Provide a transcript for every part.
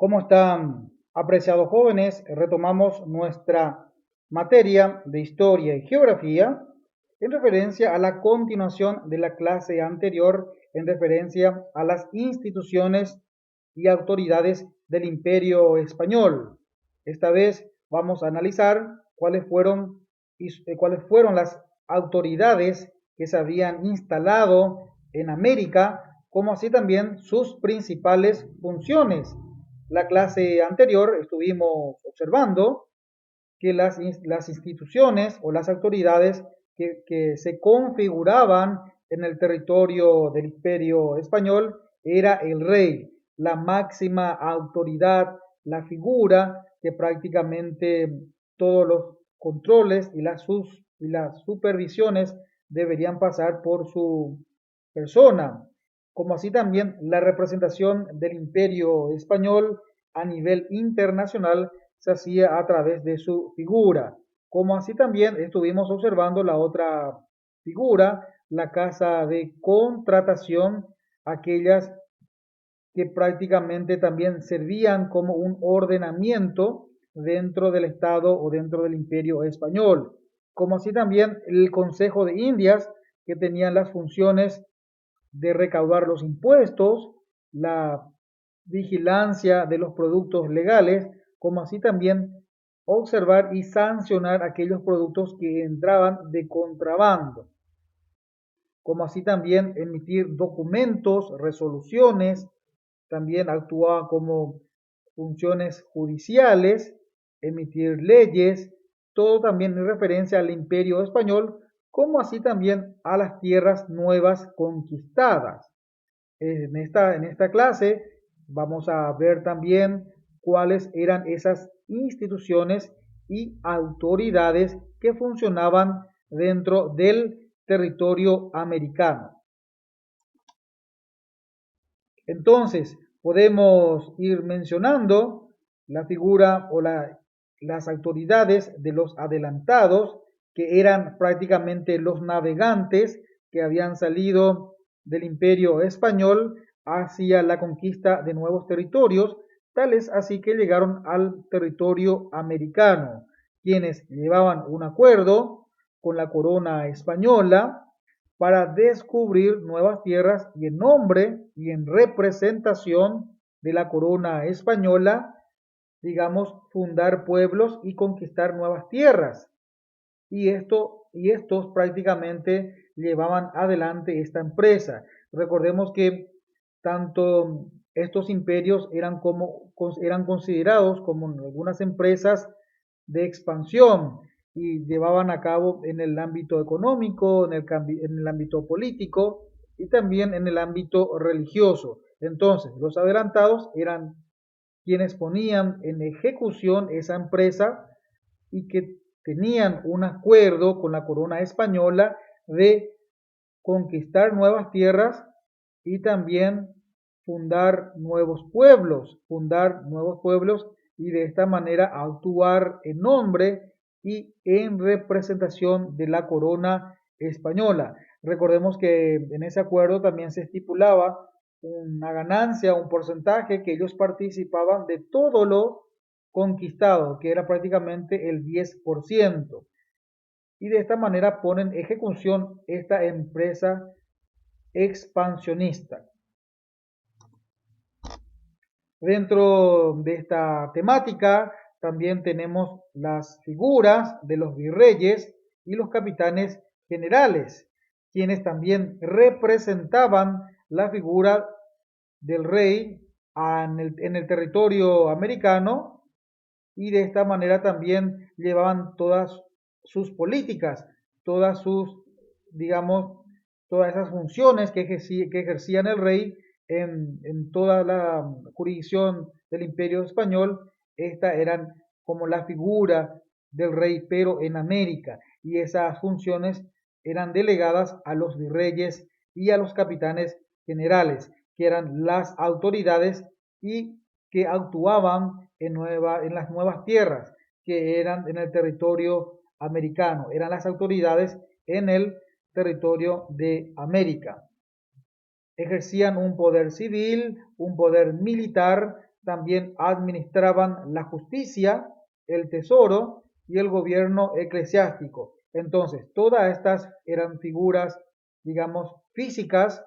¿Cómo están, apreciados jóvenes? Retomamos nuestra materia de historia y geografía en referencia a la continuación de la clase anterior, en referencia a las instituciones y autoridades del Imperio Español. Esta vez vamos a analizar cuáles fueron las autoridades que se habían instalado en América, como así también sus principales funciones. La clase anterior estuvimos observando que las instituciones o las autoridades que se configuraban en el territorio del Imperio Español era el rey, la máxima autoridad, la figura que prácticamente todos los controles y las supervisiones deberían pasar por su persona, como así también la representación del Imperio Español a nivel internacional se hacía a través de su figura, como así también estuvimos observando la otra figura, la casa de contratación, aquellas que prácticamente también servían como un ordenamiento dentro del Estado o dentro del Imperio Español, como así también el Consejo de Indias, que tenían las funciones de recaudar los impuestos, la vigilancia de los productos legales, como así también observar y sancionar aquellos productos que entraban de contrabando, como así también emitir documentos, resoluciones, también actuaba como funciones judiciales, emitir leyes, todo también en referencia al Imperio Español, como así también a las tierras nuevas conquistadas. En esta clase vamos a ver también cuáles eran esas instituciones y autoridades que funcionaban dentro del territorio americano. Entonces, podemos ir mencionando la figura o las autoridades de los adelantados, que eran prácticamente los navegantes que habían salido del Imperio Español hacia la conquista de nuevos territorios, tales así que llegaron al territorio americano, quienes llevaban un acuerdo con la corona española para descubrir nuevas tierras y en nombre y en representación de la corona española, digamos, fundar pueblos y conquistar nuevas tierras. Y estos prácticamente llevaban adelante esta empresa. Recordemos que tanto estos imperios eran considerados como algunas empresas de expansión y llevaban a cabo en el ámbito económico, en el ámbito político y también en el ámbito religioso. Entonces, los adelantados eran quienes ponían en ejecución esa empresa y que tenían un acuerdo con la corona española de conquistar nuevas tierras y también fundar nuevos pueblos y de esta manera actuar en nombre y en representación de la corona española. Recordemos que en ese acuerdo también se estipulaba una ganancia, un porcentaje que ellos participaban de todo lo conquistado, que era prácticamente el 10%. Y de esta manera ponen en ejecución esta empresa expansionista. Dentro de esta temática también tenemos las figuras de los virreyes y los capitanes generales, quienes también representaban la figura del rey en el territorio americano y de esta manera también llevaban todas sus políticas, todas sus, digamos, todas esas funciones que ejercían el rey en toda la jurisdicción del Imperio Español. Estas eran como la figura del rey, pero en América, y esas funciones eran delegadas a los virreyes y a los capitanes generales, que eran las autoridades y que actuaban en las nuevas tierras que eran en el territorio americano, eran las autoridades en el territorio de América. Ejercían un poder civil, un poder militar también administraban la justicia, el tesoro y el gobierno eclesiástico. Entonces, todas estas eran figuras, digamos, físicas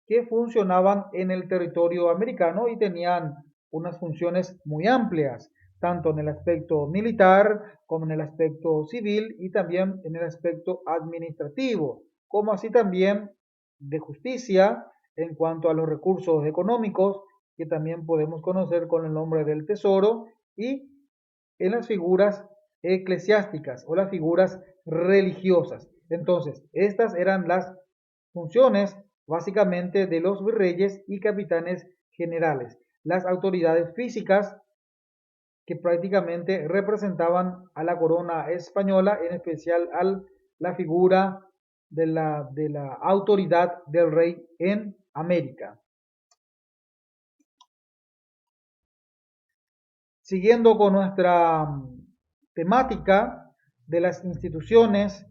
que funcionaban en el territorio americano y tenían unas funciones muy amplias, tanto en el aspecto militar como en el aspecto civil y también en el aspecto administrativo, como así también de justicia en cuanto a los recursos económicos, que también podemos conocer con el nombre del tesoro, y en las figuras eclesiásticas o las figuras religiosas. Entonces, estas eran las funciones básicamente de los virreyes y capitanes generales, las autoridades físicas que prácticamente representaban a la corona española, en especial a la figura de la autoridad del rey en América. Siguiendo con nuestra temática de las instituciones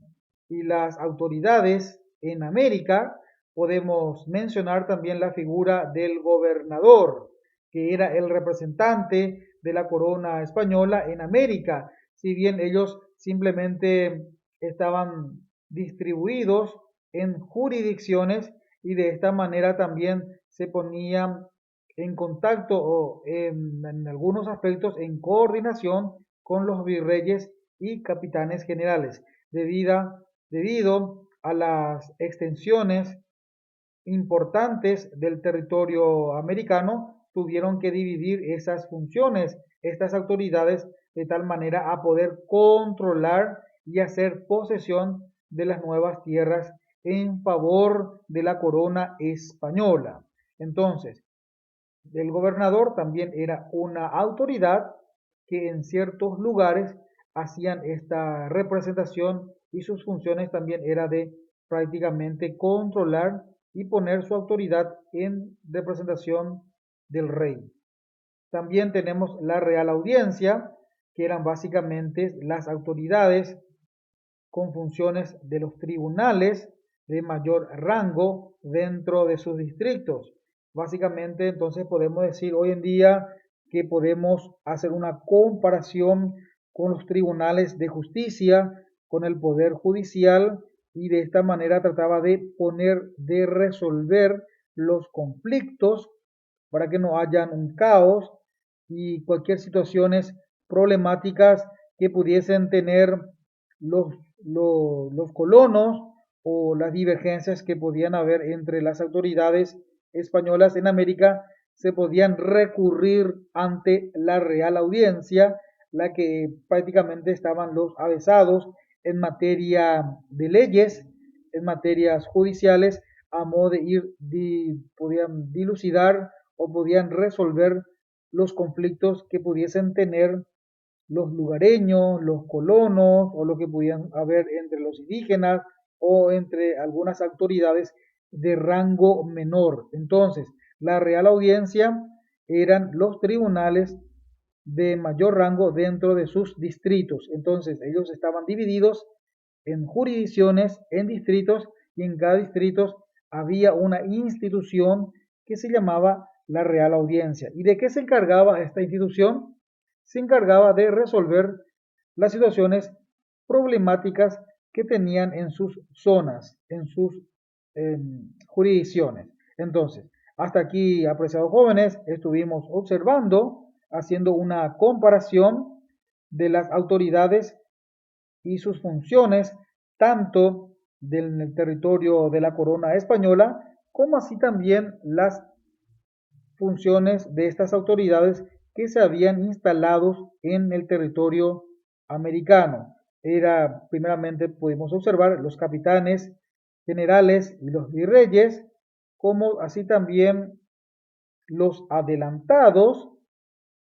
y las autoridades en América, podemos mencionar también la figura del gobernador, que era el representante de la corona española en América, si bien ellos simplemente estaban distribuidos en jurisdicciones y de esta manera también se ponían en contacto o en algunos aspectos en coordinación con los virreyes y capitanes generales, debido a las extensiones importantes del territorio americano, tuvieron que dividir esas funciones, estas autoridades, de tal manera a poder controlar y hacer posesión de las nuevas tierras en favor de la corona española. Entonces, el gobernador también era una autoridad que en ciertos lugares hacían esta representación y sus funciones también era de prácticamente controlar y poner su autoridad en representación del rey. También tenemos la Real Audiencia, que eran básicamente las autoridades con funciones de los tribunales de mayor rango dentro de sus distritos. Básicamente, entonces podemos decir hoy en día que podemos hacer una comparación con los tribunales de justicia, con el poder judicial y de esta manera trataba de de resolver los conflictos para que no haya un caos y cualquier situaciones problemáticas que pudiesen tener los, los colonos o las divergencias que podían haber entre las autoridades españolas en América se podían recurrir ante la Real Audiencia, la que prácticamente estaban los avesados en materia de leyes, en materias judiciales, a modo de podían dilucidar o podían resolver los conflictos que pudiesen tener los lugareños, los colonos o lo que pudieran haber entre los indígenas o entre algunas autoridades de rango menor. Entonces, la Real Audiencia eran los tribunales de mayor rango dentro de sus distritos. Entonces, ellos estaban divididos en jurisdicciones, en distritos, y en cada distrito había una institución que se llamaba la Real Audiencia. ¿Y de qué se encargaba esta institución? Se encargaba de resolver las situaciones problemáticas que tenían en sus zonas, en sus jurisdicciones. Entonces, hasta aquí, apreciados jóvenes, estuvimos observando, haciendo una comparación de las autoridades y sus funciones, tanto del territorio de la corona española, como así también las funciones de estas autoridades que se habían instalado en el territorio americano. Era, primeramente, pudimos observar los capitanes generales y los virreyes, como así también los adelantados,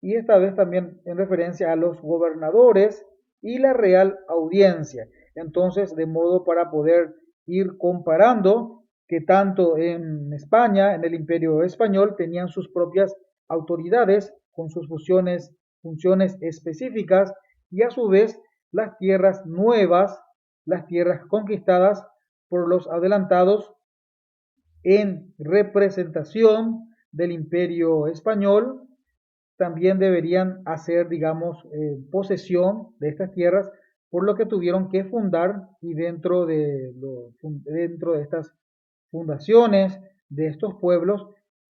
y esta vez también en referencia a los gobernadores y la Real Audiencia. Entonces, de modo para poder ir comparando que tanto en España, en el Imperio Español, tenían sus propias autoridades con sus funciones específicas y a su vez las tierras nuevas, las tierras conquistadas por los adelantados en representación del Imperio Español también deberían hacer, digamos, posesión de estas tierras, por lo que tuvieron que fundar y dentro de estas fundaciones de estos pueblos,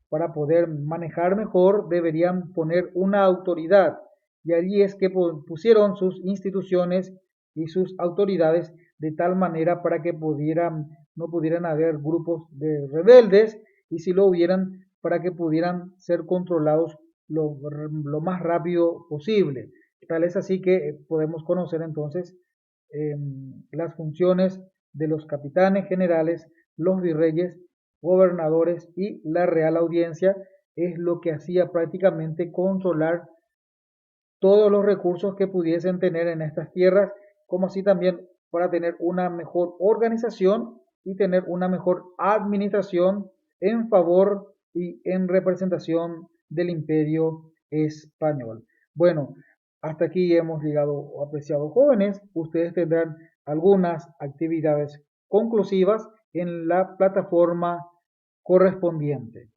para poder manejar mejor, deberían poner una autoridad. Y allí es que pusieron sus instituciones y sus autoridades de tal manera para que no pudieran haber grupos de rebeldes, y si lo hubieran, para que pudieran ser controlados lo más rápido posible. Tal es así que podemos conocer entonces las funciones de los capitanes generales, los virreyes, gobernadores y la Real Audiencia. Es lo que hacía prácticamente controlar todos los recursos que pudiesen tener en estas tierras, como así también para tener una mejor organización y tener una mejor administración en favor y en representación del imperio español. Bueno, hasta aquí hemos llegado, apreciados jóvenes. Ustedes tendrán algunas actividades conclusivas en la plataforma correspondiente.